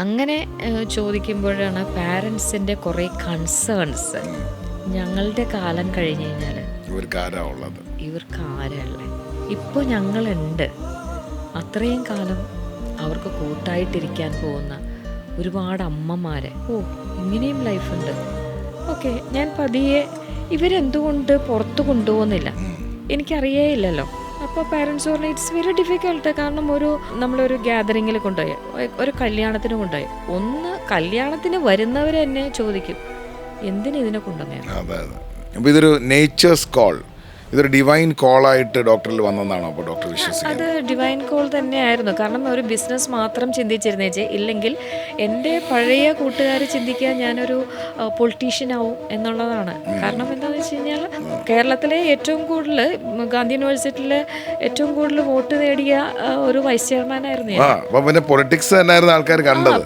അങ്ങനെ ചോദിക്കുമ്പോഴാണ് പാരൻസിൻ്റെ കുറേ കൺസേൺസ്. ഞങ്ങളുടെ കാലം കഴിഞ്ഞ് കഴിഞ്ഞാൽ ഇവർക്ക് ആരാളെ ഇപ്പോൾ ഞങ്ങളുണ്ട്, അത്രയും കാലം അവർക്ക് കൂട്ടായിട്ടിരിക്കാൻ പോകുന്ന ഒരുപാട് അമ്മമാരെ ഇങ്ങനെയും ലൈഫുണ്ട്. ഓക്കെ, ഞാൻ പതിയെ ഇവരെന്തുകൊണ്ട് പുറത്ത് കൊണ്ടുപോകുന്നില്ല എനിക്കറിയേയില്ലല്ലോ. അപ്പോൾ പാരൻസ് പറഞ്ഞു ഇറ്റ്സ് വെരി ഡിഫിക്കൽട്ട്. കാരണം നമ്മളൊരു ഗ്യാതറിങ്ങിൽ കൊണ്ടുപോയി, ഒരു കല്യാണത്തിന് കൊണ്ടുപോയി, ഒന്ന് കല്യാണത്തിന് വരുന്നവർ എന്നെ ചോദിക്കും എന്തിനാ ഇതിനെ കൊണ്ടുവന്നേ. അപ്പോൾ ഇതൊരു നേച്ചേഴ്സ് കോൾ, ഇതൊരു ഡിവൈൻ കോളായിട്ട് ഡോക്ടറിൽ വന്നതാണോ അപ്പോൾ ഡോക്ടർ വിശ്വസിക്കുന്നത്? അത് ഡിവൈൻ കോൾ തന്നെയായിരുന്നു. കാരണം ഒരു ബിസിനസ് മാത്രം ചിന്തിച്ചിരുന്നേച്ചേ ഇല്ലെങ്കിൽ എൻ്റെ പഴയ കൂട്ടുകാർ ചിന്തിക്കുക ഞാനൊരു പൊളിറ്റീഷ്യൻ ആവും എന്നുള്ളതാണ്. കാരണം എന്താണെന്ന് വെച്ച് കഴിഞ്ഞാൽ കേരളത്തിലെ ഏറ്റവും കൂടുതൽ ഗാന്ധി യൂണിവേഴ്സിറ്റിയിലെ ഏറ്റവും കൂടുതൽ വോട്ട് നേടിയ ഒരു വൈസ് ചെയർമാൻ ആയിരുന്നു ഞാൻ. അപ്പോൾ പിന്നെ പൊളിറ്റിക്സ് തന്നെയായിരുന്നു ആൾക്കാർ കണ്ടത്.